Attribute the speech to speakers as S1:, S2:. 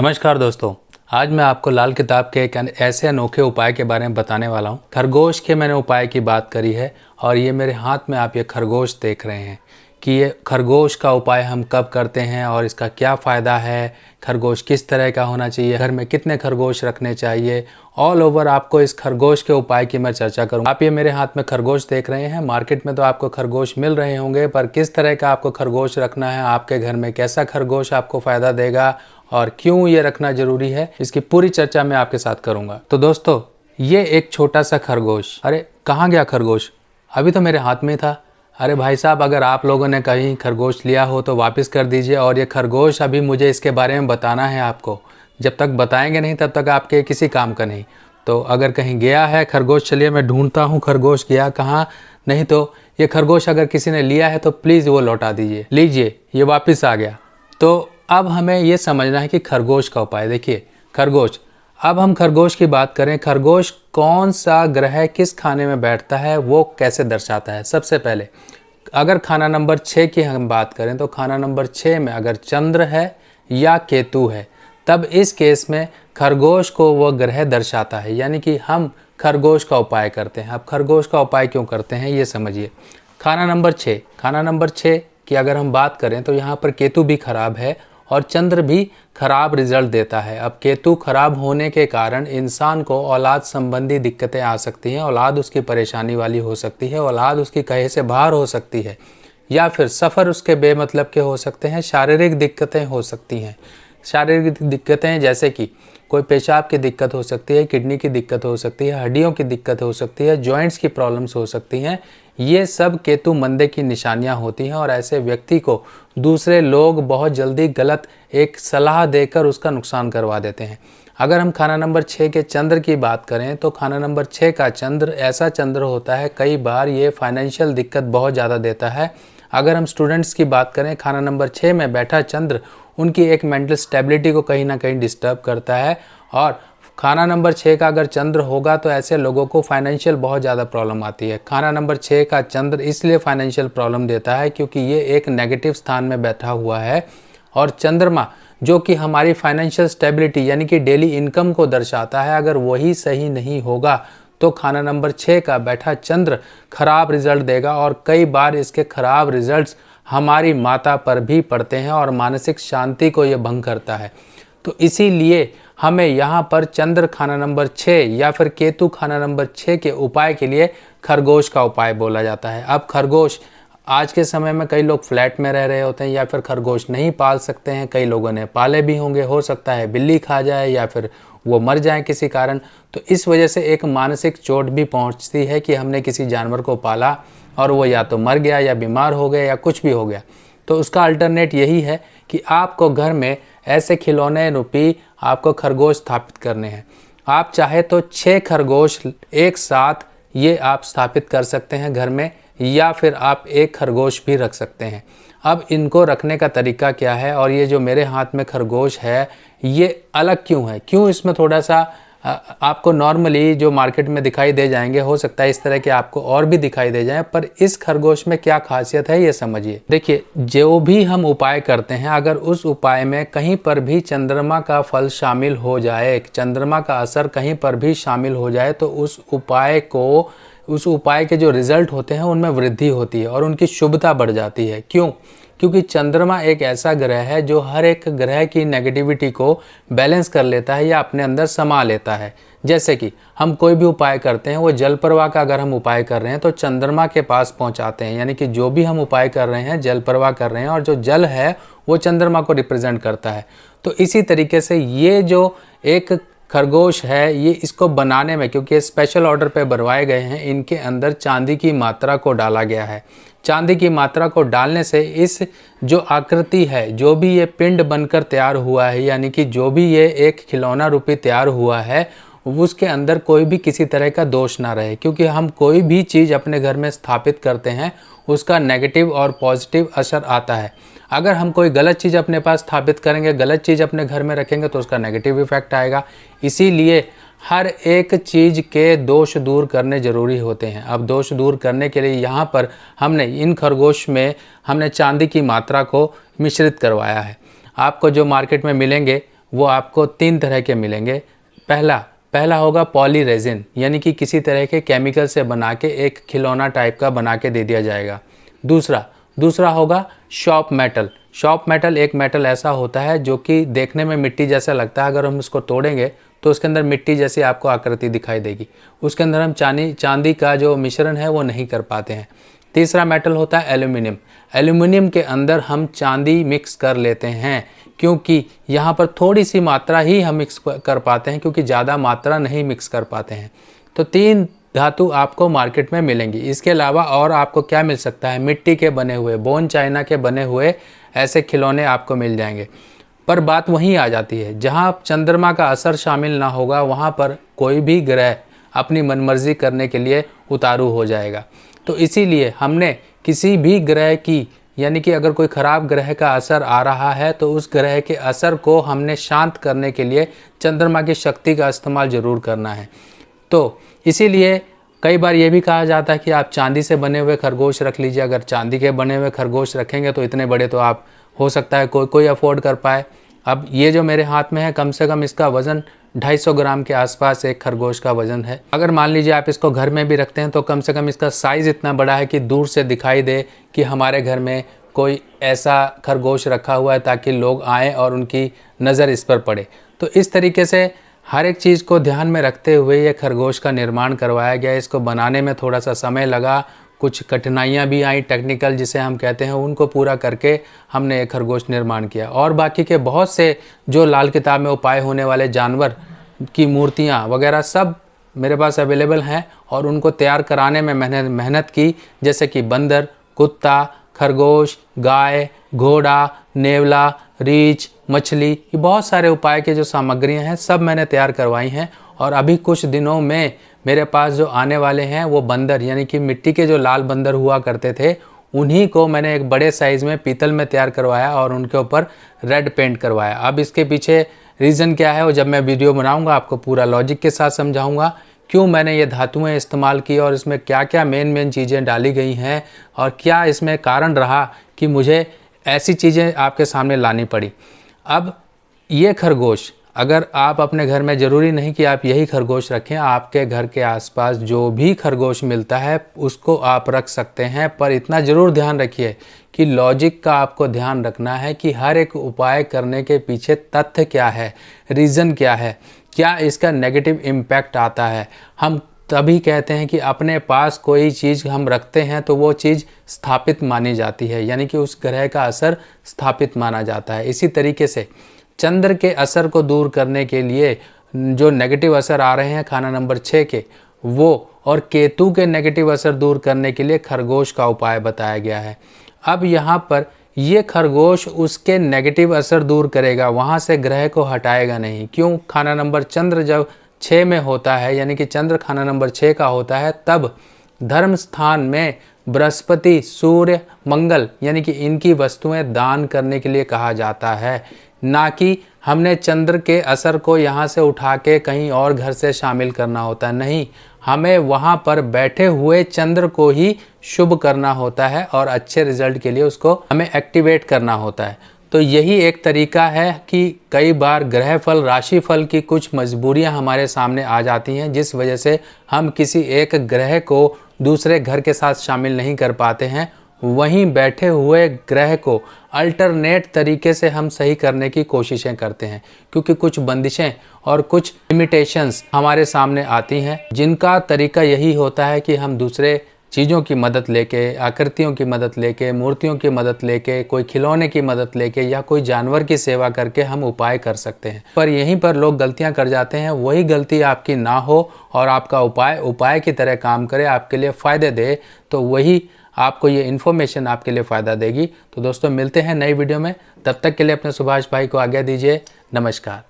S1: नमस्कार दोस्तों, आज मैं आपको लाल किताब के एक ऐसे अनोखे उपाय के बारे में बताने वाला हूँ। खरगोश के मैंने उपाय की बात करी है और ये मेरे हाथ में आप ये खरगोश देख रहे हैं कि ये खरगोश का उपाय हम कब करते हैं और इसका क्या फ़ायदा है। खरगोश किस तरह का होना चाहिए, घर में कितने खरगोश रखने चाहिए, ऑल ओवर आपको इस खरगोश के उपाय की मैं चर्चा करूँगा। आप ये मेरे हाथ में खरगोश देख रहे हैं। मार्केट में तो आपको खरगोश मिल रहे होंगे, पर किस तरह का आपको खरगोश रखना है, आपके घर में कैसा खरगोश आपको फ़ायदा देगा और क्यों ये रखना ज़रूरी है, इसकी पूरी चर्चा मैं आपके साथ करूँगा। तो दोस्तों, ये एक छोटा सा खरगोश, अरे कहाँ गया खरगोश, अभी तो मेरे हाथ में था। अरे भाई साहब, अगर आप लोगों ने कहीं खरगोश लिया हो तो वापस कर दीजिए। और ये खरगोश अभी मुझे इसके बारे में बताना है आपको। जब तक बताएंगे नहीं तब तक आपके किसी काम का नहीं। तो अगर कहीं गया है खरगोश, चलिए मैं ढूंढता हूँ खरगोश गया कहाँ। नहीं तो ये खरगोश अगर किसी ने लिया है तो प्लीज़ वो लौटा दीजिए। लीजिए, ये वापस आ गया। तो अब हमें ये समझना है कि खरगोश का उपाय। देखिए खरगोश, अब हम खरगोश की बात करें। खरगोश कौन सा ग्रह किस खाने में बैठता है वो कैसे दर्शाता है। सबसे पहले अगर खाना नंबर 6 की हम बात करें तो खाना नंबर 6 में अगर चंद्र है या केतु है, तब इस केस में खरगोश को वह ग्रह दर्शाता है, यानी कि हम खरगोश का उपाय करते हैं। अब खरगोश का उपाय क्यों करते हैं ये समझिए। खाना नंबर 6 की अगर हम बात करें तो यहाँ पर केतु भी खराब है और चंद्र भी खराब रिजल्ट देता है। अब केतु खराब होने के कारण इंसान को औलाद संबंधी दिक्कतें आ सकती हैं, औलाद उसकी परेशानी वाली हो सकती है, औलाद उसकी कहे से बाहर हो सकती है, या फिर सफ़र उसके बेमतलब के हो सकते हैं। शारीरिक दिक्कतें हो सकती हैं। शारीरिक दिक्कतें जैसे कि कोई पेशाब की दिक्कत हो सकती है, किडनी की दिक्कत हो सकती है, हड्डियों की दिक्कत हो सकती है, जॉइंट्स की प्रॉब्लम्स हो सकती हैं। ये सब केतु मंदे की निशानियां होती हैं और ऐसे व्यक्ति को दूसरे लोग बहुत जल्दी गलत एक सलाह देकर उसका नुकसान करवा देते हैं। अगर हम खाना नंबर 6 के चंद्र की बात करें तो खाना नंबर 6 का चंद्र ऐसा चंद्र होता है, कई बार ये फाइनेंशियल दिक्कत बहुत ज़्यादा देता है। अगर हम स्टूडेंट्स की बात करें, खाना नंबर 6 में बैठा चंद्र उनकी एक मेंटल स्टेबिलिटी को कहीं ना कहीं डिस्टर्ब करता है। और खाना नंबर 6 का अगर चंद्र होगा तो ऐसे लोगों को फाइनेंशियल बहुत ज़्यादा प्रॉब्लम आती है। खाना नंबर 6 का चंद्र इसलिए फाइनेंशियल प्रॉब्लम देता है क्योंकि ये एक नेगेटिव स्थान में बैठा हुआ है। और चंद्रमा जो कि हमारी फाइनेंशियल स्टेबिलिटी यानी कि डेली इनकम को दर्शाता है, अगर वही सही नहीं होगा तो खाना नंबर 6 का बैठा चंद्र खराब रिजल्ट देगा। और कई बार इसके खराब रिजल्ट्स हमारी माता पर भी पड़ते हैं और मानसिक शांति को ये भंग करता है। तो इसीलिए हमें यहाँ पर चंद्र खाना नंबर 6 या फिर केतु खाना नंबर 6 के उपाय के लिए खरगोश का उपाय बोला जाता है। अब खरगोश आज के समय में कई लोग फ्लैट में रह रहे होते हैं या फिर खरगोश नहीं पाल सकते हैं। कई लोगों ने पाले भी होंगे, हो सकता है बिल्ली खा जाए या फिर वो मर जाए किसी कारण। तो इस वजह से एक मानसिक चोट भी पहुंचती है कि हमने किसी जानवर को पाला और वो या तो मर गया या बीमार हो गया या कुछ भी हो गया। तो उसका अल्टरनेट यही है कि आपको घर में ऐसे खिलौने रूपी आपको खरगोश स्थापित करने हैं। आप चाहे तो 6 खरगोश एक साथ ये आप स्थापित कर सकते हैं घर में, या फिर आप एक खरगोश भी रख सकते हैं। अब इनको रखने का तरीका क्या है और ये जो मेरे हाथ में खरगोश है ये अलग क्यों है, क्यों इसमें थोड़ा सा आपको नॉर्मली जो मार्केट में दिखाई दे जाएंगे, हो सकता है इस तरह के आपको और भी दिखाई दे जाएं, पर इस खरगोश में क्या खासियत है ये समझिए। देखिए, जो भी हम उपाय करते हैं, अगर उस उपाय में कहीं पर भी चंद्रमा का फल शामिल हो जाए, चंद्रमा का असर कहीं पर भी शामिल हो जाए, तो उस उपाय के जो रिजल्ट होते हैं उनमें वृद्धि होती है और उनकी शुभता बढ़ जाती है। क्यों? क्योंकि चंद्रमा एक ऐसा ग्रह है जो हर एक ग्रह की नेगेटिविटी को बैलेंस कर लेता है या अपने अंदर समा लेता है। जैसे कि हम कोई भी उपाय करते हैं, वो जल प्रवाह का अगर हम उपाय कर रहे हैं तो चंद्रमा के पास पहुंचाते हैं, यानी कि जो भी हम उपाय कर रहे हैं जल प्रवाह कर रहे हैं और जो जल है वो चंद्रमा को रिप्रेजेंट करता है। तो इसी तरीके से ये जो एक खरगोश है, ये इसको बनाने में, क्योंकि ये स्पेशल ऑर्डर पे बनवाए गए हैं, इनके अंदर चांदी की मात्रा को डाला गया है। चांदी की मात्रा को डालने से इस जो आकृति है, जो भी ये पिंड बनकर तैयार हुआ है, यानी कि जो भी ये एक खिलौना रूपी तैयार हुआ है, उसके अंदर कोई भी किसी तरह का दोष ना रहे। क्योंकि हम कोई भी चीज़ अपने घर में स्थापित करते हैं उसका नेगेटिव और पॉजिटिव असर आता है। अगर हम कोई गलत चीज़ अपने पास स्थापित करेंगे, गलत चीज़ अपने घर में रखेंगे तो उसका नेगेटिव इफेक्ट आएगा। इसीलिए हर एक चीज़ के दोष दूर करने ज़रूरी होते हैं। अब दोष दूर करने के लिए यहाँ पर हमने इन खरगोश में हमने चांदी की मात्रा को मिश्रित करवाया है। आपको जो मार्केट में मिलेंगे वो आपको 3 तरह के मिलेंगे। पहला होगा पॉली रेजिन, यानी कि किसी तरह के केमिकल से बना के एक खिलौना टाइप का बना के दे दिया जाएगा। दूसरा होगा शॉप मेटल। शॉप मेटल एक मेटल ऐसा होता है जो कि देखने में मिट्टी जैसा लगता है, अगर हम उसको तोड़ेंगे तो उसके अंदर मिट्टी जैसी आपको आकृति दिखाई देगी। उसके अंदर हम चांदी का जो मिश्रण है वो नहीं कर पाते हैं। तीसरा मेटल होता है एल्यूमिनियम। एल्यूमिनियम के अंदर हम चांदी मिक्स कर लेते हैं, क्योंकि यहाँ पर थोड़ी सी मात्रा ही हम मिक्स कर पाते हैं, क्योंकि ज़्यादा मात्रा नहीं मिक्स कर पाते हैं। तो 3 धातु आपको मार्केट में मिलेंगी। इसके अलावा और आपको क्या मिल सकता है, मिट्टी के बने हुए, बोन चाइना के बने हुए ऐसे खिलौने आपको मिल जाएंगे। पर बात वहीं आ जाती है, जहाँ चंद्रमा का असर शामिल ना होगा वहाँ पर कोई भी ग्रह अपनी मनमर्जी करने के लिए उतारू हो जाएगा। तो इसीलिए हमने किसी भी ग्रह की, यानी कि अगर कोई ख़राब ग्रह का असर आ रहा है तो उस ग्रह के असर को हमने शांत करने के लिए चंद्रमा की शक्ति का इस्तेमाल ज़रूर करना है। तो इसीलिए कई बार ये भी कहा जाता है कि आप चांदी से बने हुए खरगोश रख लीजिए। अगर चांदी के बने हुए खरगोश रखेंगे तो इतने बड़े तो आप हो सकता है कोई अफोर्ड कर पाए। अब ये जो मेरे हाथ में है, कम से कम इसका वज़न 250 ग्राम के आसपास एक खरगोश का वज़न है। अगर मान लीजिए आप इसको घर में भी रखते हैं तो कम से कम इसका साइज़ इतना बड़ा है कि दूर से दिखाई दे कि हमारे घर में कोई ऐसा खरगोश रखा हुआ है, ताकि लोग आएँ और उनकी नज़र इस पर पड़े। तो इस तरीके से हर एक चीज़ को ध्यान में रखते हुए ये खरगोश का निर्माण करवाया गया। इसको बनाने में थोड़ा सा समय लगा, कुछ कठिनाइयाँ भी आई, टेक्निकल जिसे हम कहते हैं, उनको पूरा करके हमने ये खरगोश निर्माण किया। और बाकी के बहुत से जो लाल किताब में उपाय होने वाले जानवर की मूर्तियाँ वगैरह सब मेरे पास अवेलेबल हैं, और उनको तैयार कराने में मैंने मेहनत की। जैसे कि बंदर, कुत्ता, खरगोश, गाय, घोड़ा, नेवला, रीछ, मछली, ये बहुत सारे उपाय के जो सामग्रियां हैं सब मैंने तैयार करवाई हैं। और अभी कुछ दिनों में मेरे पास जो आने वाले हैं वो बंदर, यानी कि मिट्टी के जो लाल बंदर हुआ करते थे, उन्हीं को मैंने एक बड़े साइज़ में पीतल में तैयार करवाया और उनके ऊपर रेड पेंट करवाया। अब इसके पीछे रीज़न क्या है वो जब मैं वीडियो बनाऊँगा आपको पूरा लॉजिक के साथ समझाऊँगा, क्यों मैंने ये धातुएं इस्तेमाल की और इसमें क्या क्या मेन चीज़ें डाली गई हैं, और क्या इसमें कारण रहा कि मुझे ऐसी चीज़ें आपके सामने लानी पड़ी। अब ये खरगोश अगर आप अपने घर में, ज़रूरी नहीं कि आप यही खरगोश रखें, आपके घर के आसपास जो भी खरगोश मिलता है उसको आप रख सकते हैं। पर इतना ज़रूर ध्यान रखिए कि लॉजिक का आपको ध्यान रखना है कि हर एक उपाय करने के पीछे तथ्य क्या है, रीज़न क्या है, क्या इसका नेगेटिव इम्पैक्ट आता है। हम तभी कहते हैं कि अपने पास कोई चीज़ हम रखते हैं तो वो चीज़ स्थापित मानी जाती है, यानी कि उस ग्रह का असर स्थापित माना जाता है। इसी तरीके से चंद्र के असर को दूर करने के लिए जो नेगेटिव असर आ रहे हैं खाना नंबर 6 के, वो और केतु के नेगेटिव असर दूर करने के लिए खरगोश का उपाय बताया गया है। अब यहाँ पर ये खरगोश उसके नेगेटिव असर दूर करेगा, वहाँ से ग्रह को हटाएगा नहीं। क्यों? खाना नंबर चंद्र जब 6 में होता है, यानी कि चंद्र खाना नंबर 6 का होता है, तब धर्म स्थान में बृहस्पति, सूर्य, मंगल, यानी कि इनकी वस्तुएं दान करने के लिए कहा जाता है, ना कि हमने चंद्र के असर को यहाँ से उठा के कहीं और घर से शामिल करना होता है। नहीं, हमें वहाँ पर बैठे हुए चंद्र को ही शुभ करना होता है और अच्छे रिजल्ट के लिए उसको हमें एक्टिवेट करना होता है। तो यही एक तरीका है कि कई बार ग्रह फल, राशि फल की कुछ मजबूरियां हमारे सामने आ जाती हैं, जिस वजह से हम किसी एक ग्रह को दूसरे घर के साथ शामिल नहीं कर पाते हैं। वहीं बैठे हुए ग्रह को अल्टरनेट तरीके से हम सही करने की कोशिशें करते हैं, क्योंकि कुछ बंदिशें और कुछ लिमिटेशंस हमारे सामने आती हैं, जिनका तरीका यही होता है कि हम दूसरे चीज़ों की मदद लेके, आकृतियों की मदद लेके, मूर्तियों की मदद लेके, कोई खिलौने की मदद लेके या कोई जानवर की सेवा करके हम उपाय कर सकते हैं। पर यहीं पर लोग गलतियां कर जाते हैं। वही गलती आपकी ना हो और आपका उपाय की तरह काम करे, आपके लिए फ़ायदे दे, तो वही आपको ये इन्फॉर्मेशन आपके लिए फ़ायदा देगी। तो दोस्तों मिलते हैं नई वीडियो में, तब तक के लिए अपने सुभाष भाई को आज्ञा दीजिए। नमस्कार।